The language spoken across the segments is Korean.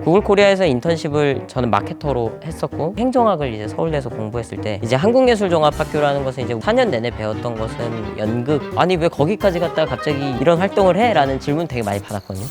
구글 코리아에서 인턴십을 저는 마케터로 했었고, 행정학을 이제 서울대에서 공부했을 때 이제 한국예술종합학교라는 것은 이제 4년 내내 배웠던 것은 연극, 아니 왜 거기까지 갔다가 갑자기 이런 활동을 해? 라는 질문 되게 많이 받았거든요.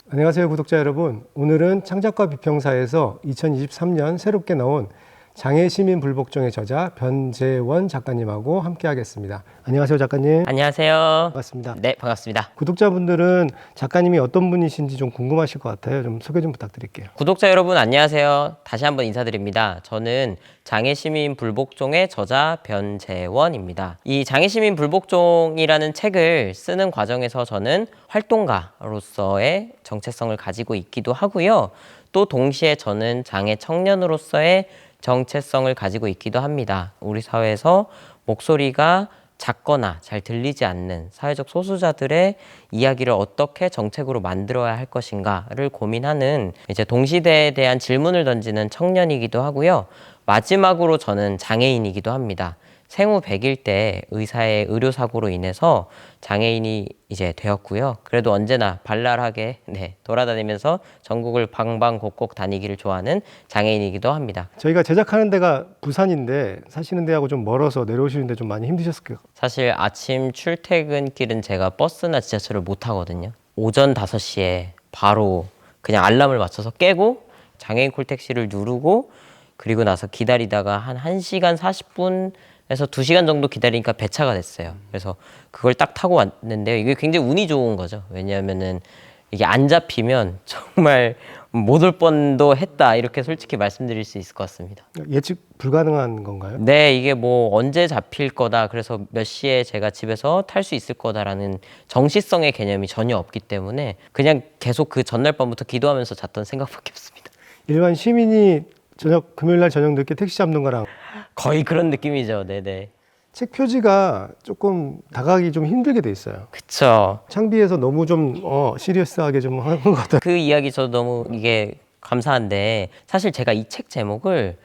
안녕하세요 구독자 여러분. 오늘은 창작과 비평사에서 2023년 새롭게 나온 장애시민 불복종의 저자 변재원 작가님하고 함께 하겠습니다. 안녕하세요 작가님. 안녕하세요. 반갑습니다. 네, 반갑습니다. 구독자분들은 작가님이 어떤 분이신지 좀 궁금하실 것 같아요. 좀 소개 좀 부탁드릴게요. 구독자 여러분 안녕하세요. 다시 한번 인사드립니다. 저는 장애시민 불복종의 저자 변재원입니다. 이 장애시민 불복종이라는 책을 쓰는 과정에서 저는 활동가로서의 정체성을 가지고 있기도 하고요. 또 동시에 저는 장애 청년으로서의 정체성을 가지고 있기도 합니다. 우리 사회에서 목소리가 작거나 잘 들리지 않는 사회적 소수자들의 이야기를 어떻게 정책으로 만들어야 할 것인가를 고민하는 이제 동시대에 대한 질문을 던지는 청년이기도 하고요. 마지막으로 저는 장애인이기도 합니다. 생후 100일 때 의사의 의료사고로 인해서 장애인이 이제 되었고요. 그래도 언제나 발랄하게 돌아다니면서 전국을 방방곡곡 다니기를 좋아하는 장애인이기도 합니다. 저희가 제작하는 데가 부산인데 사시는 데하고 좀 멀어서 내려오시는데 좀 많이 힘드셨을 거예요. 사실 아침 출퇴근길은 제가 버스나 지하철을 못 타거든요. 오전 5시에 바로 그냥 알람을 맞춰서 깨고 장애인 콜택시를 누르고 그리고 나서 기다리다가 한 1시간 40분 에서 2시간 정도 기다리니까 배차가 됐어요. 그래서 그걸 딱 타고 왔는데요. 이게 굉장히 운이 좋은 거죠. 왜냐하면은 이게 안 잡히면 정말 못 올 뻔도 했다. 이렇게 솔직히 말씀드릴 수 있을 것 같습니다. 예측 불가능한 건가요? 네, 이게 뭐 언제 잡힐 거다. 그래서 몇 시에 제가 집에서 탈 수 있을 거다라는 정시성의 개념이 전혀 없기 때문에 그냥 계속 그 전날 밤부터 기도하면서 잤던 생각밖에 없습니다. 일반 시민이 금요일날 저녁 늦게 택시 잡는 거랑 거의 그런 느낌이죠. 네네. 책 표지가 조금 다가가기 좀 힘들게 돼 있어요. 그쵸. 창비에서 너무 좀 시리어스하게 좀 하는 것 같아요. 그 이야기 저도 너무 이게 감사한데 사실 제가 이 책 제목을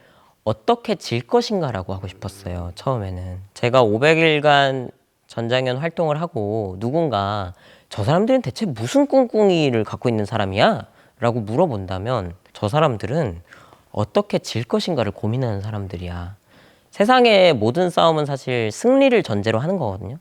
어떻게 질 것인가라고 하고 싶었어요. 처음에는 제가 500일간 전장현 활동을 하고 누군가 저 사람들은 대체 무슨 꿍꿍이를 갖고 있는 사람이야? 라고 물어본다면 저 사람들은 어떻게 질 것인가를 고민하는 사람들이야. 세상의 모든 싸움은 사실 승리를 전제로 하는 거거든요.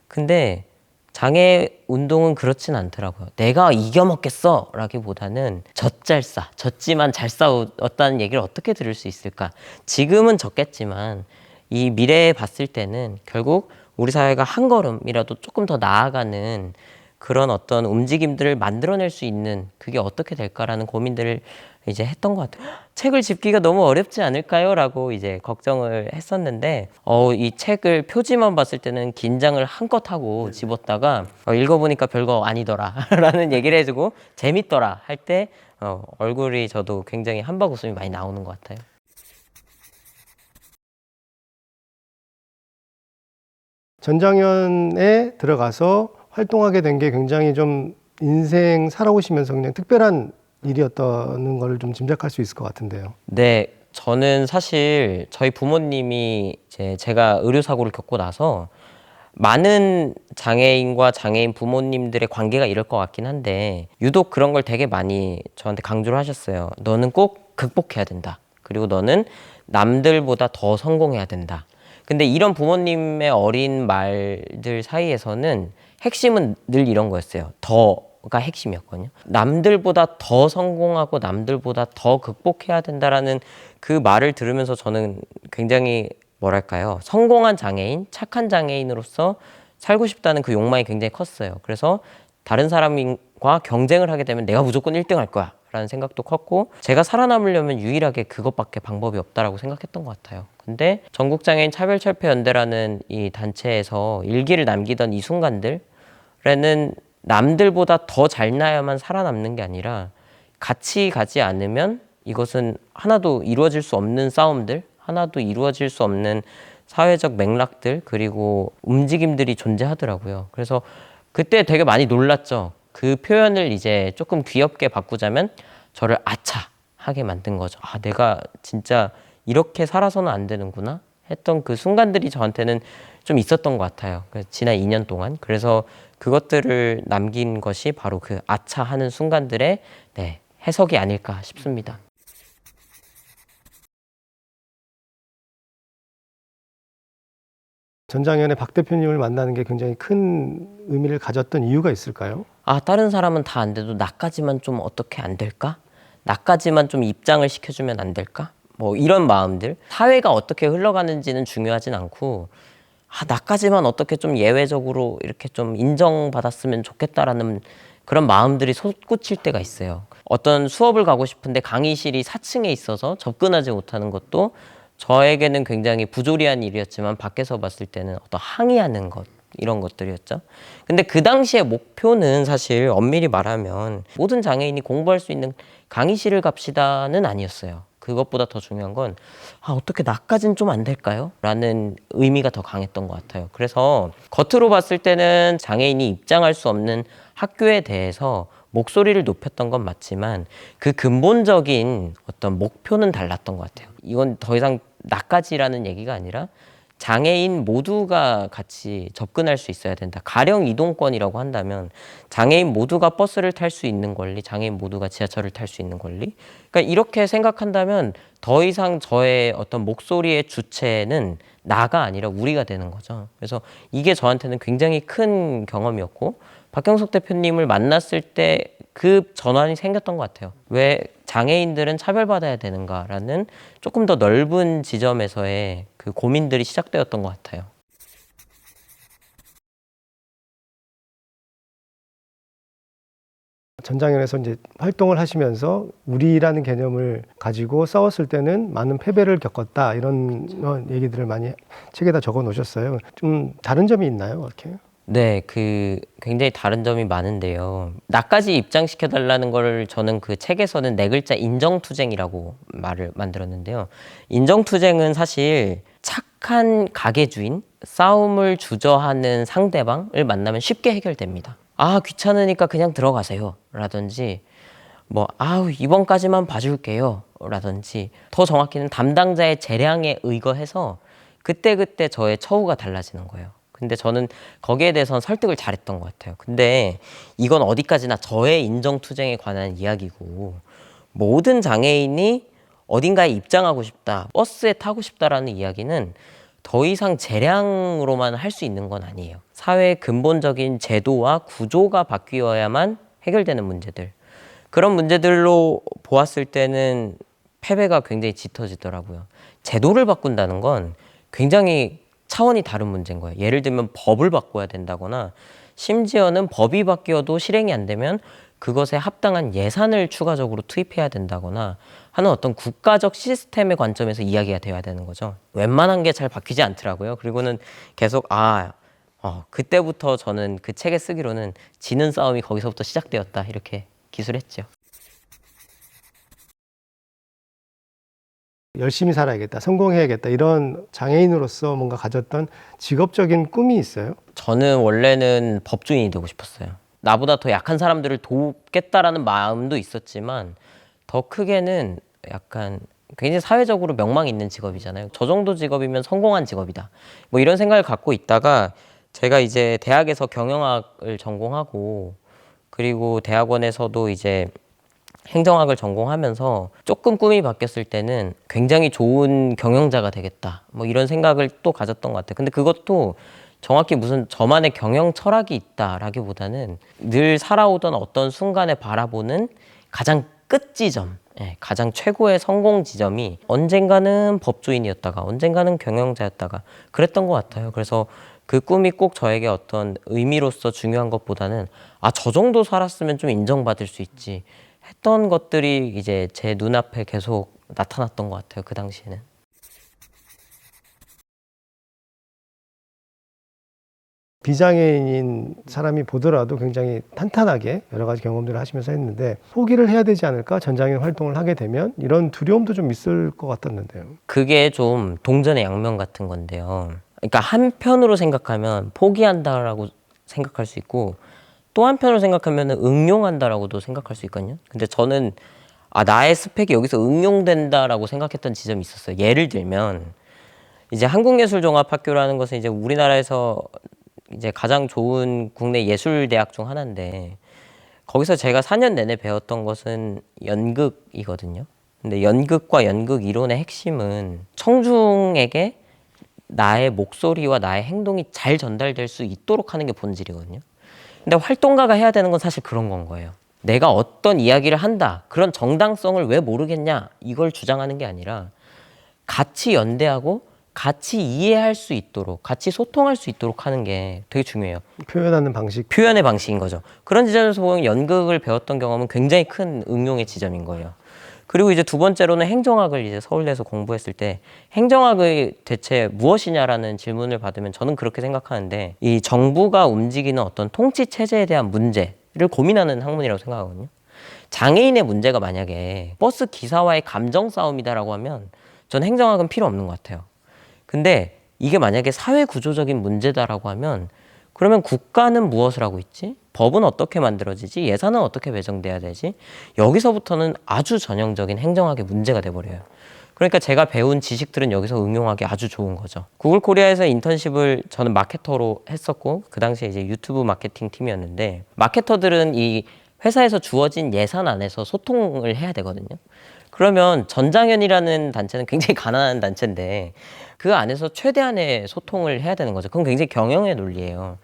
근데 장애 운동은 그렇진 않더라고요. 내가 이겨먹겠어 라기보다는 젖잘싸, 졌지만 잘 싸웠다는 얘기를 어떻게 들을 수 있을까. 지금은 졌겠지만 이 미래에 봤을 때는 결국 우리 사회가 한 걸음이라도 조금 더 나아가는 그런 어떤 움직임들을 만들어낼 수 있는 그게 어떻게 될까라는 고민들을 이제 했던 것 같아요. 책을 집기가 너무 어렵지 않을까요? 라고 이제 걱정을 했었는데 이 책을 표지만 봤을 때는 긴장을 한껏 하고 집었다가 읽어보니까 별거 아니더라 라는 얘기를 해주고 재밌더라 할 때 얼굴이 저도 굉장히 한박 웃음이 많이 나오는 것 같아요. 전장현에 들어가서 활동하게 된 게 굉장히 좀 인생 살아오시면서 그냥 특별한 일이었다는 걸 좀 짐작할 수 있을 것 같은데요. 네, 저는 사실 저희 부모님이 제가 의료사고를 겪고 나서 많은 장애인과 장애인 부모님들의 관계가 이럴 것 같긴 한데 유독 그런 걸 되게 많이 저한테 강조를 하셨어요. 너는 꼭 극복해야 된다. 그리고 너는 남들보다 더 성공해야 된다. 근데 이런 부모님의 어린 말들 사이에서는 핵심은 늘 이런 거였어요. 더가 핵심이었거든요. 남들보다 더 성공하고 남들보다 더 극복해야 된다라는 그 말을 들으면서 저는 굉장히 뭐랄까요, 성공한 장애인, 착한 장애인으로서 살고 싶다는 그 욕망이 굉장히 컸어요. 그래서 다른 사람과 경쟁을 하게 되면 내가 무조건 1등 할 거야 라는 생각도 컸고, 제가 살아남으려면 유일하게 그것밖에 방법이 없다라고 생각했던 것 같아요. 근데 전국장애인 차별철폐연대라는 이 단체에서 일기를 남기던 이 순간들에는 남들보다 더 잘나야만 살아남는 게 아니라 같이 가지 않으면 이것은 하나도 이루어질 수 없는 싸움들, 하나도 이루어질 수 없는 사회적 맥락들, 그리고 움직임들이 존재하더라고요. 그래서 그때 되게 많이 놀랐죠. 그 표현을 이제 조금 귀엽게 바꾸자면 저를 아차 하게 만든 거죠. 아, 내가 진짜 이렇게 살아서는 안 되는구나 했던 그 순간들이 저한테는 좀 있었던 것 같아요. 지난 2년 동안. 그래서 그것들을 남긴 것이 바로 그 아차 하는 순간들의 해석이 아닐까 싶습니다. 전장현의 박 대표님을 만나는 게 굉장히 큰 의미를 가졌던 이유가 있을까요? 다른 사람은 다 안 돼도 나까지만 좀 어떻게 안 될까? 나까지만 좀 입장을 시켜주면 안 될까? 뭐 이런 마음들. 사회가 어떻게 흘러가는지는 중요하진 않고 나까지만 어떻게 좀 예외적으로 이렇게 좀 인정받았으면 좋겠다라는 그런 마음들이 솟구칠 때가 있어요. 어떤 수업을 가고 싶은데 강의실이 4층에 있어서 접근하지 못하는 것도 저에게는 굉장히 부조리한 일이었지만 밖에서 봤을 때는 어떤 항의하는 것 이런 것들이었죠. 근데 그 당시의 목표는 사실 엄밀히 말하면 모든 장애인이 공부할 수 있는 강의실을 갑시다는 아니었어요. 그것보다 더 중요한 건 어떻게 나까진 좀 안 될까요? 라는 의미가 더 강했던 것 같아요. 그래서 겉으로 봤을 때는 장애인이 입장할 수 없는 학교에 대해서 목소리를 높였던 건 맞지만 그 근본적인 어떤 목표는 달랐던 것 같아요. 이건 더 이상 나까지라는 얘기가 아니라 장애인 모두가 같이 접근할 수 있어야 된다. 가령 이동권이라고 한다면 장애인 모두가 버스를 탈 수 있는 권리, 장애인 모두가 지하철을 탈 수 있는 권리. 그러니까 이렇게 생각한다면 더 이상 저의 어떤 목소리의 주체는 나가 아니라 우리가 되는 거죠. 그래서 이게 저한테는 굉장히 큰 경험이었고 박경석 대표님을 만났을 때 그 전환이 생겼던 것 같아요. 왜 장애인들은 차별받아야 되는가라는 조금 더 넓은 지점에서의 그 고민들이 시작되었던 것 같아요. 전장현에서 이제 활동을 하시면서 우리라는 개념을 가지고 싸웠을 때는 많은 패배를 겪었다 이런 얘기들을 많이 책에다 적어 놓으셨어요. 좀 다른 점이 있나요, 이렇게? 네, 굉장히 다른 점이 많은데요. 나까지 입장시켜 달라는 걸 저는 그 책에서는 4글자 인정투쟁이라고 말을 만들었는데요. 인정투쟁은 사실 착한 가게 주인, 싸움을 주저하는 상대방을 만나면 쉽게 해결됩니다. 귀찮으니까 그냥 들어가세요. 라든지, 이번까지만 봐줄게요. 라든지, 더 정확히는 담당자의 재량에 의거해서 그때그때 저의 처우가 달라지는 거예요. 근데 저는 거기에 대해서는 설득을 잘했던 것 같아요. 근데 이건 어디까지나 저의 인정투쟁에 관한 이야기고 모든 장애인이 어딘가에 입장하고 싶다, 버스에 타고 싶다라는 이야기는 더 이상 재량으로만 할 수 있는 건 아니에요. 사회의 근본적인 제도와 구조가 바뀌어야만 해결되는 문제들. 그런 문제들로 보았을 때는 패배가 굉장히 짙어지더라고요. 제도를 바꾼다는 건 굉장히 차원이 다른 문제인 거예요. 예를 들면 법을 바꿔야 된다거나 심지어는 법이 바뀌어도 실행이 안 되면 그것에 합당한 예산을 추가적으로 투입해야 된다거나 하는 어떤 국가적 시스템의 관점에서 이야기가 되어야 되는 거죠. 웬만한 게 잘 바뀌지 않더라고요. 그리고는 계속 그때부터 저는 그 책에 쓰기로는 지는 싸움이 거기서부터 시작되었다 이렇게 기술했죠. 열심히 살아야겠다, 성공해야겠다 이런 장애인으로서 뭔가 가졌던 직업적인 꿈이 있어요? 저는 원래는 법조인이 되고 싶었어요. 나보다 더 약한 사람들을 돕겠다라는 마음도 있었지만 더 크게는 약간 굉장히 사회적으로 명망 있는 직업이잖아요. 저 정도 직업이면 성공한 직업이다. 뭐 이런 생각을 갖고 있다가 제가 이제 대학에서 경영학을 전공하고 그리고 대학원에서도 이제 행정학을 전공하면서 조금 꿈이 바뀌었을 때는 굉장히 좋은 경영자가 되겠다. 뭐 이런 생각을 또 가졌던 것 같아요. 근데 그것도 정확히 무슨 저만의 경영 철학이 있다라기보다는 늘 살아오던 어떤 순간에 바라보는 가장 끝 지점, 가장 최고의 성공 지점이 언젠가는 법조인이었다가 언젠가는 경영자였다가 그랬던 것 같아요. 그래서 그 꿈이 꼭 저에게 어떤 의미로서 중요한 것보다는 저 정도 살았으면 좀 인정받을 수 있지 했던 것들이 이제 제 눈앞에 계속 나타났던 것 같아요. 그 당시에는. 비장애인인 사람이 보더라도 굉장히 탄탄하게 여러 가지 경험들을 하시면서 했는데 포기를 해야 되지 않을까? 전장애인 활동을 하게 되면 이런 두려움도 좀 있을 것 같았는데요. 그게 좀 동전의 양면 같은 건데요. 그러니까 한편으로 생각하면 포기한다라고 생각할 수 있고 또 한편으로 생각하면 응용한다라고도 생각할 수 있거든요. 근데 저는 나의 스펙이 여기서 응용된다라고 생각했던 지점이 있었어요. 예를 들면 이제 한국예술종합학교라는 것은 이제 우리나라에서 이제 가장 좋은 국내 예술 대학 중 하나인데 거기서 제가 4년 내내 배웠던 것은 연극이거든요. 근데 연극과 연극 이론의 핵심은 청중에게 나의 목소리와 나의 행동이 잘 전달될 수 있도록 하는 게 본질이거든요. 근데 활동가가 해야 되는 건 사실 그런 건 거예요. 내가 어떤 이야기를 한다. 그런 정당성을 왜 모르겠냐. 이걸 주장하는 게 아니라 같이 연대하고 같이 이해할 수 있도록 같이 소통할 수 있도록 하는 게 되게 중요해요. 표현하는 방식. 표현의 방식인 거죠. 그런 지점에서 보면 연극을 배웠던 경험은 굉장히 큰 응용의 지점인 거예요. 그리고 이제 두 번째로는 행정학을 이제 서울대에서 공부했을 때 행정학의 대체 무엇이냐라는 질문을 받으면 저는 그렇게 생각하는데 이 정부가 움직이는 어떤 통치 체제에 대한 문제를 고민하는 학문이라고 생각하거든요. 장애인의 문제가 만약에 버스 기사와의 감정 싸움이다라고 하면 저는 행정학은 필요 없는 것 같아요. 근데 이게 만약에 사회 구조적인 문제다라고 하면 그러면 국가는 무엇을 하고 있지? 법은 어떻게 만들어지지? 예산은 어떻게 배정돼야 되지? 여기서부터는 아주 전형적인 행정학의 문제가 돼버려요. 그러니까 제가 배운 지식들은 여기서 응용하기 아주 좋은 거죠. 구글 코리아에서 인턴십을 저는 마케터로 했었고 그 당시에 이제 유튜브 마케팅 팀이었는데 마케터들은 이 회사에서 주어진 예산 안에서 소통을 해야 되거든요. 그러면 전장현이라는 단체는 굉장히 가난한 단체인데 그 안에서 최대한의 소통을 해야 되는 거죠. 그건 굉장히 경영의 논리예요.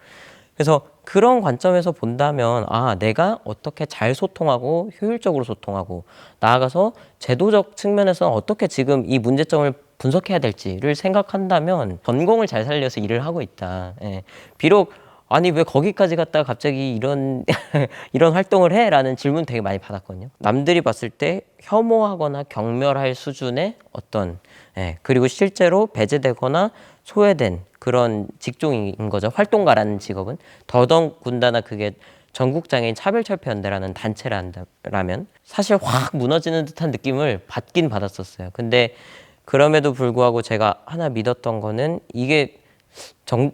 그래서 그런 관점에서 본다면 아 내가 어떻게 잘 소통하고 효율적으로 소통하고 나아가서 제도적 측면에서 어떻게 지금 이 문제점을 분석해야 될지를 생각한다면 전공을 잘 살려서 일을 하고 있다. 예. 비록 아니 왜 거기까지 갔다가 갑자기 이런 이런 활동을 해? 라는 질문 되게 많이 받았거든요. 남들이 봤을 때 혐오하거나 경멸할 수준의 어떤 그리고 실제로 배제되거나 소외된 그런 직종인 거죠. 활동가라는 직업은 더더군다나 그게 전국장애인 차별철폐연대라는 단체라면 사실 확 무너지는 듯한 느낌을 받긴 받았었어요. 근데 그럼에도 불구하고 제가 하나 믿었던 거는 이게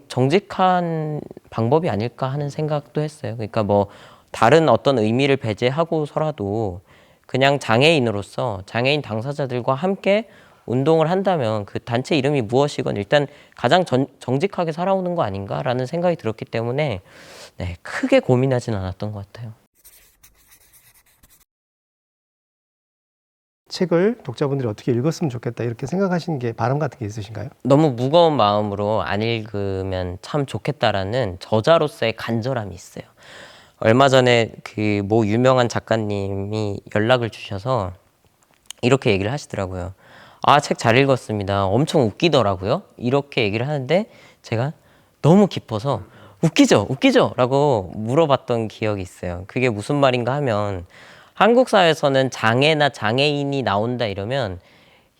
정직한 방법이 아닐까 하는 생각도 했어요. 그러니까 뭐 다른 어떤 의미를 배제하고서라도 그냥 장애인으로서 장애인 당사자들과 함께 운동을 한다면 그 단체 이름이 무엇이건 일단 가장 정직하게 살아오는 거 아닌가라는 생각이 들었기 때문에 크게 고민하진 않았던 것 같아요. 책을 독자분들이 어떻게 읽었으면 좋겠다 이렇게 생각하시는 게 바람 같은 게 있으신가요? 너무 무거운 마음으로 안 읽으면 참 좋겠다라는 저자로서의 간절함이 있어요. 얼마 전에 그 모 유명한 작가님이 연락을 주셔서 이렇게 얘기를 하시더라고요. 아, 책 잘 읽었습니다. 엄청 웃기더라고요. 이렇게 얘기를 하는데 제가 너무 깊어서 웃기죠? 웃기죠? 라고 물어봤던 기억이 있어요. 그게 무슨 말인가 하면 한국 사회에서는 장애나 장애인이 나온다 이러면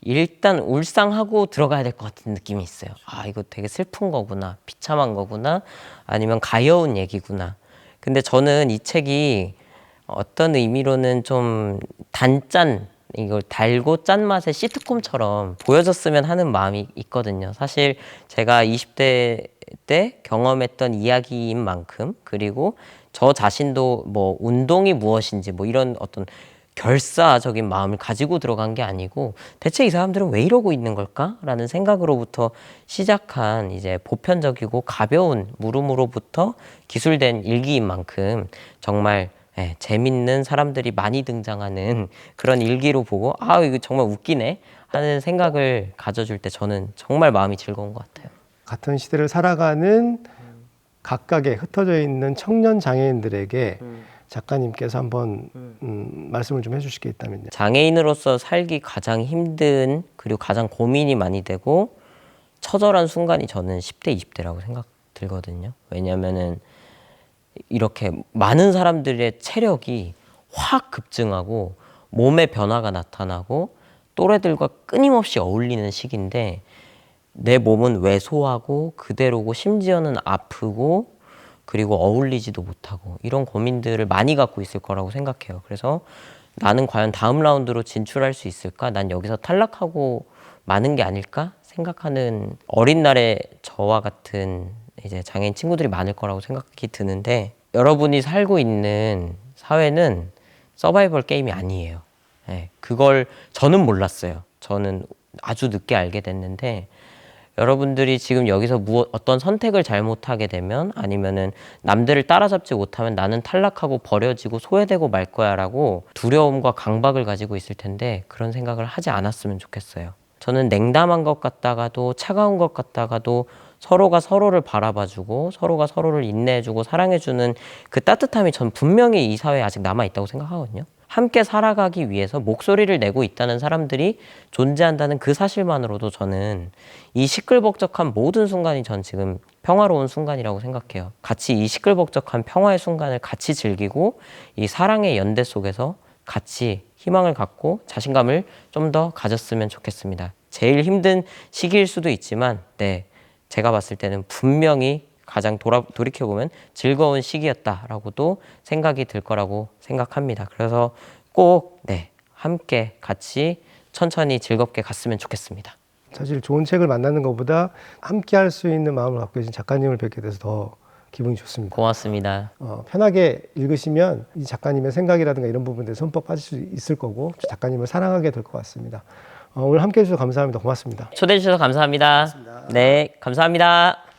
일단 울상하고 들어가야 될 것 같은 느낌이 있어요. 아, 이거 되게 슬픈 거구나. 비참한 거구나. 아니면 가여운 얘기구나. 근데 저는 이 책이 어떤 의미로는 좀 단짠, 이걸 달고 짠 맛의 시트콤처럼 보여줬으면 하는 마음이 있거든요. 사실 제가 20대 때 경험했던 이야기인 만큼 그리고 저 자신도 뭐 운동이 무엇인지 뭐 이런 어떤 결사적인 마음을 가지고 들어간 게 아니고 대체 이 사람들은 왜 이러고 있는 걸까? 라는 생각으로부터 시작한 이제 보편적이고 가벼운 물음으로부터 기술된 일기인 만큼 정말 재밌는 사람들이 많이 등장하는 그런 일기로 보고 아 이거 정말 웃기네 하는 생각을 가져줄 때 저는 정말 마음이 즐거운 것 같아요. 같은 시대를 살아가는 각각의 흩어져 있는 청년 장애인들에게 작가님께서 한번 말씀을 좀 해주실 게 있다면요. 장애인으로서 살기 가장 힘든 그리고 가장 고민이 많이 되고 처절한 순간이 저는 10대, 20대라고 생각 들거든요. 왜냐면은 이렇게 많은 사람들의 체력이 확 급증하고 몸의 변화가 나타나고 또래들과 끊임없이 어울리는 시기인데 내 몸은 왜소하고 그대로고 심지어는 아프고 그리고 어울리지도 못하고 이런 고민들을 많이 갖고 있을 거라고 생각해요. 그래서 나는 과연 다음 라운드로 진출할 수 있을까? 난 여기서 탈락하고 마는 게 아닐까? 생각하는 어린 날의 저와 같은 이제 장애인 친구들이 많을 거라고 생각이 드는데 여러분이 살고 있는 사회는 서바이벌 게임이 아니에요. 그걸 저는 몰랐어요. 저는 아주 늦게 알게 됐는데 여러분들이 지금 여기서 어떤 선택을 잘못하게 되면 아니면은 남들을 따라잡지 못하면 나는 탈락하고 버려지고 소외되고 말 거야라고 두려움과 강박을 가지고 있을 텐데 그런 생각을 하지 않았으면 좋겠어요. 저는 냉담한 것 같다가도 차가운 것 같다가도 서로가 서로를 바라봐주고 서로가 서로를 인내해주고 사랑해주는 그 따뜻함이 전 분명히 이 사회에 아직 남아있다고 생각하거든요. 함께 살아가기 위해서 목소리를 내고 있다는 사람들이 존재한다는 그 사실만으로도 저는 이 시끌벅적한 모든 순간이 전 지금 평화로운 순간이라고 생각해요. 같이 이 시끌벅적한 평화의 순간을 같이 즐기고 이 사랑의 연대 속에서 같이 희망을 갖고 자신감을 좀 더 가졌으면 좋겠습니다. 제일 힘든 시기일 수도 있지만 네, 제가 봤을 때는 분명히 가장 돌이켜보면 즐거운 시기였다라고도 생각이 들 거라고 생각합니다. 그래서 꼭 네, 함께 같이 천천히 즐겁게 갔으면 좋겠습니다. 사실 좋은 책을 만나는 것보다 함께 할 수 있는 마음을 갖고 계신 작가님을 뵙게 돼서 더 기분이 좋습니다. 고맙습니다. 편하게 읽으시면 이 작가님의 생각이라든가 이런 부분들에 흠뻑 빠질 수 있을 거고 작가님을 사랑하게 될 것 같습니다. 오늘 함께 해주셔서 감사합니다. 고맙습니다. 초대해 주셔서 감사합니다. 고맙습니다. 네, 감사합니다.